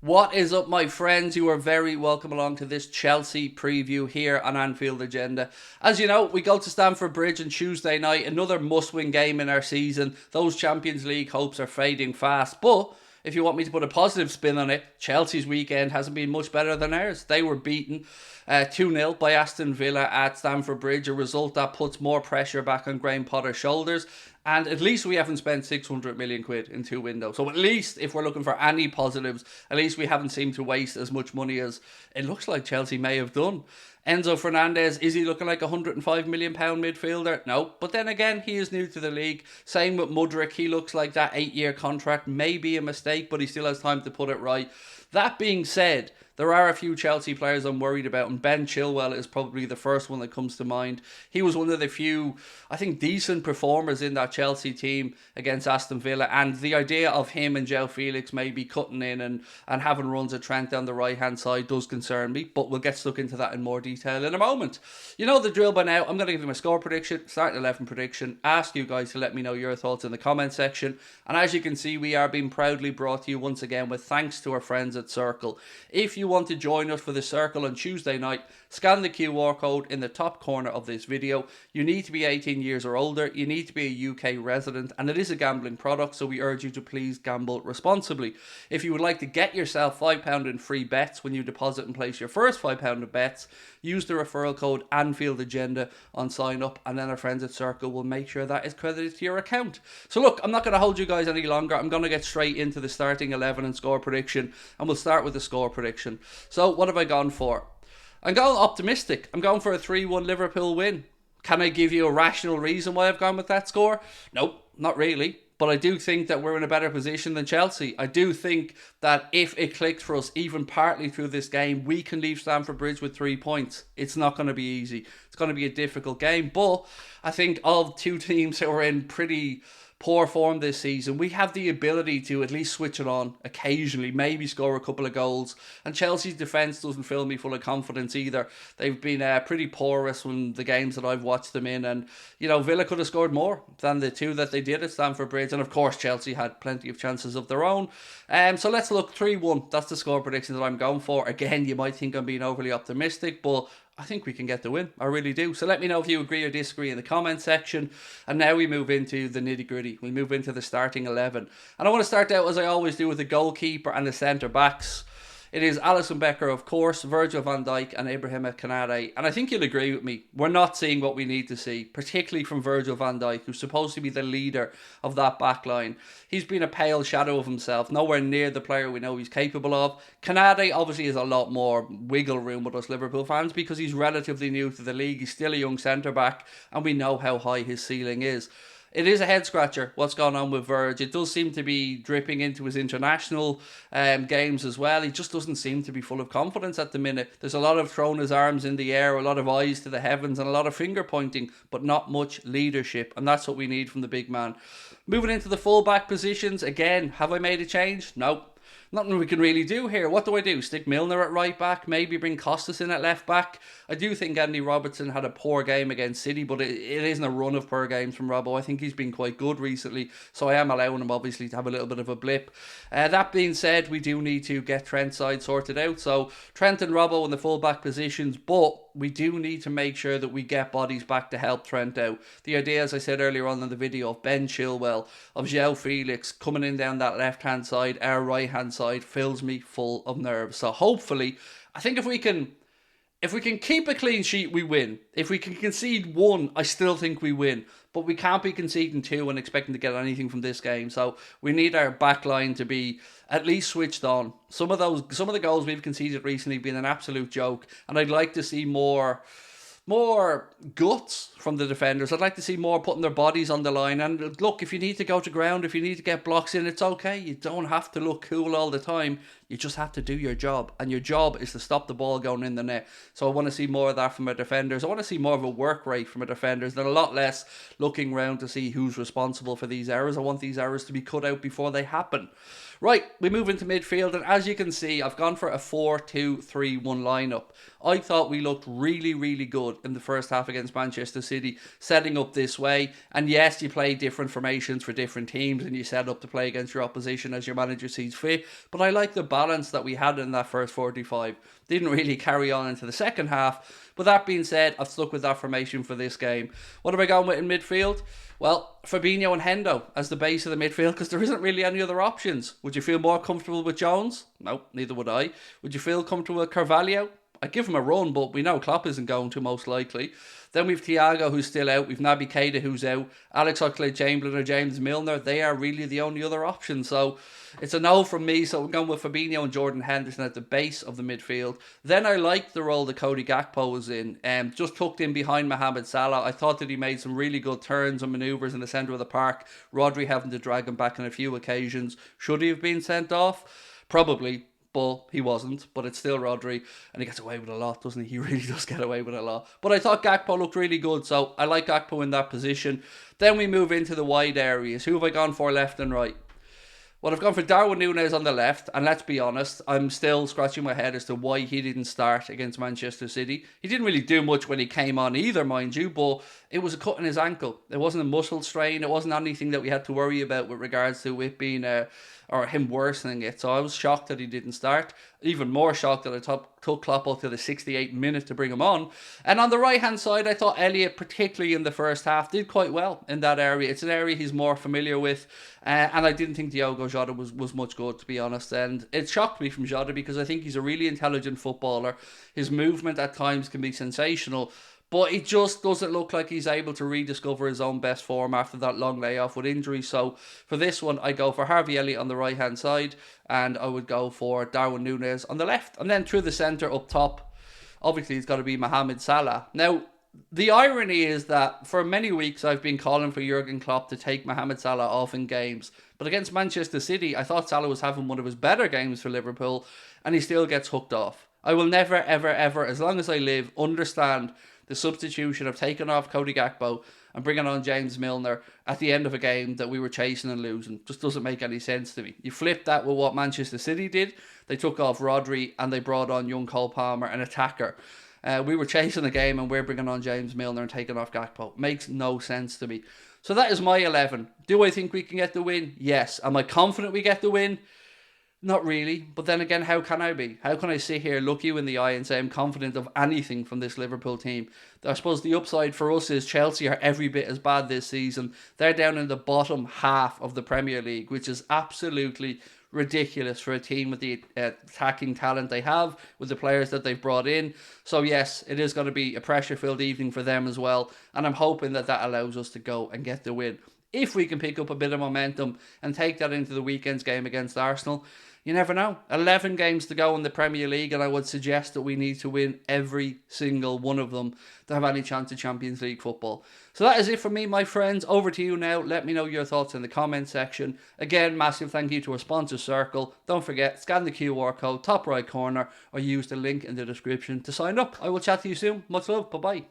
What is up, my friends? You are very welcome along to this Chelsea preview here on Anfield Agenda. As you know, we go to Stamford Bridge on Tuesday night, another must-win game in our season. Those Champions League hopes are fading fast, but if you want me to put a positive spin on it, Chelsea's weekend hasn't been much better than ours. They were beaten 2-0 by Aston Villa at Stamford Bridge, a result that puts more pressure back on Graham Potter's shoulders. And at least we haven't spent 600 million quid in two windows. So at least, if we're looking for any positives, at least we haven't seemed to waste as much money as it looks like Chelsea may have done. Enzo Fernandez, is he looking like a £105 million midfielder? No. But then again, he is new to the league. Same with Mudryk. He looks like that 8-year contract may be a mistake, but he still has time to put it right. That being said, there are a few Chelsea players I'm worried about, and Ben Chilwell is probably the first one that comes to mind. He was one of the few, I think, decent performers in that Chelsea team against Aston Villa, and the idea of him and João Felix maybe cutting in and having runs at Trent down the right-hand side does concern me, but we'll get stuck into that in more detail in a moment. You know the drill by now. I'm going to give you my score prediction, starting 11 prediction, ask you guys to let me know your thoughts in the comment section, and as you can see, we are being proudly brought to you once again with thanks to our friends at Circl. If you want to join us for the Circl on Tuesday night, scan the QR code in the top corner of this video. You need to be 18 years or older, you need to be a UK resident, and it is a gambling product, so we urge you to please gamble responsibly. If you would like to get yourself £5 in free bets when you deposit and place your first £5 of bets, use the referral code anfieldagenda on sign up, and then our friends at Circl will make sure that is credited to your account. So look, I'm not going to hold you guys any longer. I'm going to get straight into the starting 11 and score prediction, and we'll start with the score prediction. So what have I gone for? I'm going optimistic. I'm going for a 3-1 Liverpool win. Can I give you a rational reason why I've gone with that score? Nope, not really. But I do think that we're in a better position than Chelsea. I do think that if it clicks for us, even partly through this game, we can leave Stamford Bridge with 3 points. It's not going to be easy. It's going to be a difficult game. But I think of two teams who are in pretty poor form this season, we have the ability to at least switch it on occasionally, maybe score a couple of goals. And Chelsea's defence doesn't fill me full of confidence either. They've been pretty porous from the games that I've watched them in, and you know, Villa could have scored more than the two that they did at Stamford Bridge, and of course Chelsea had plenty of chances of their own. So let's look, 3-1, that's the score prediction that I'm going for. Again, you might think I'm being overly optimistic, but I think we can get the win. I really do. So let me know if you agree or disagree in the comment section. And now we move into the nitty gritty. We move into the starting 11. And I want to start out as I always do with the goalkeeper and the centre backs. It is Alisson Becker, of course, Virgil van Dijk and Ibrahima Konate. And I think you'll agree with me, we're not seeing what we need to see, particularly from Virgil van Dijk, who's supposed to be the leader of that back line. He's been a pale shadow of himself, nowhere near the player we know he's capable of. Konate obviously has a lot more wiggle room with us Liverpool fans because he's relatively new to the league. He's still a young centre-back, and we know how high his ceiling is. It is a head scratcher what's going on with Verge. It does seem to be dripping into his international games as well. He just doesn't seem to be full of confidence at the minute. There's a lot of throwing his arms in the air, a lot of eyes to the heavens, and a lot of finger pointing, but not much leadership. And that's what we need from the big man. Moving into the full-back positions, again, have I made a change? No. Nothing we can really do here. What do? Stick Milner at right back? Maybe bring Costas in at left back? I do think Andy Robertson had a poor game against City, but it isn't a run of poor games from Robbo. I think he's been quite good recently, so I am allowing him obviously to have a little bit of a blip. That being said, we do need to get Trent's side sorted out. So Trent and Robbo in the full-back positions, but we do need to make sure that we get bodies back to help Trent out. The idea, as I said earlier on in the video, of Ben Chilwell, of João Felix coming in down that left-hand side, our right-hand side, fills me full of nerves. So hopefully, I think if we can keep a clean sheet, we win. If we can concede one, I still think we win. But we can't be conceding two and expecting to get anything from this game. So we need our back line to be at least switched on. Some of the goals we've conceded recently have been an absolute joke, and I'd like to see more guts from the defenders. I'd like to see more putting their bodies on the line. And look, if you need to go to ground, if you need to get blocks in, it's okay. You don't have to look cool all the time. You just have to do your job. And your job is to stop the ball going in the net. So I want to see more of that from our defenders. I want to see more of a work rate from our defenders and a lot less looking around to see who's responsible for these errors. I want these errors to be cut out before they happen. Right, we move into midfield, and as you can see, I've gone for a 4-2-3-1 lineup. I thought we looked really, really good in the first half against Manchester City, setting up this way. And yes, you play different formations for different teams, and you set up to play against your opposition as your manager sees fit. But I like the balance that we had in that first 45. Didn't really carry on into the second half. But that being said, I've stuck with that formation for this game. What have I gone with in midfield? Well, Fabinho and Hendo as the base of the midfield, because there isn't really any other options. Would you feel more comfortable with Jones? No, neither would I. Would you feel comfortable with Carvalho? I'd give him a run, but we know Klopp isn't going to, most likely. Then we've Thiago, who's still out. We've Naby Keita, who's out. Alex Oxlade-Chamberlain or James Milner. They are really the only other option. So it's a no from me. So we're going with Fabinho and Jordan Henderson at the base of the midfield. Then I liked the role that Cody Gakpo was in. Just tucked in behind Mohamed Salah. I thought that he made some really good turns and manoeuvres in the centre of the park. Rodri having to drag him back on a few occasions. Should he have been sent off? Probably. But he wasn't. But it's still Rodri. And he gets away with a lot, doesn't he? He really does get away with a lot. But I thought Gakpo looked really good. So I like Gakpo in that position. Then we move into the wide areas. Who have I gone for left and right? Well, I've gone for Darwin Núñez on the left, and let's be honest, I'm still scratching my head as to why he didn't start against Manchester City. He didn't really do much when he came on either, mind you, but it was a cut in his ankle. It wasn't a muscle strain. It wasn't anything that we had to worry about with regards to it being or him worsening it. So I was shocked that he didn't start. Even more shocked that I took Klopp up to the 68th minute to bring him on. And on the right-hand side, I thought Elliott, particularly in the first half, did quite well in that area. It's an area he's more familiar with. And I didn't think Diogo Jota was much good, to be honest. And it shocked me from Jota because I think he's a really intelligent footballer. His movement at times can be sensational. But it just doesn't look like he's able to rediscover his own best form after that long layoff with injury. So for this one, I go for Harvey Elliott on the right-hand side, and I would go for Darwin Núñez on the left. And then through the centre up top, obviously it's got to be Mohamed Salah. Now, the irony is that for many weeks I've been calling for Jurgen Klopp to take Mohamed Salah off in games. But against Manchester City, I thought Salah was having one of his better games for Liverpool, and he still gets hooked off. I will never, ever, ever, as long as I live, understand the substitution of taking off Cody Gakpo and bringing on James Milner at the end of a game that we were chasing and losing. Just doesn't make any sense to me. You flip that with what Manchester City did. They took off Rodri and they brought on young Cole Palmer, an attacker. We were chasing the game and we're bringing on James Milner and taking off Gakpo. Makes no sense to me. So that is my 11. Do I think we can get the win? Yes. Am I confident we get the win? Not really, but then again, how can I be? How can I sit here, look you in the eye and say I'm confident of anything from this Liverpool team? I suppose the upside for us is Chelsea are every bit as bad this season. They're down in the bottom half of the Premier League, which is absolutely ridiculous for a team with the attacking talent they have, with the players that they've brought in. So yes, it is going to be a pressure-filled evening for them as well, and I'm hoping that that allows us to go and get the win. If we can pick up a bit of momentum and take that into the weekend's game against Arsenal, you never know. 11 games to go in the Premier League, and I would suggest that we need to win every single one of them to have any chance of Champions League football. So that is it for me, my friends. Over to you now. Let me know your thoughts in the comment section. Again, massive thank you to our sponsor, Circl. Don't forget, scan the QR code, top right corner, or use the link in the description to sign up. I will chat to you soon. Much love. Bye-bye.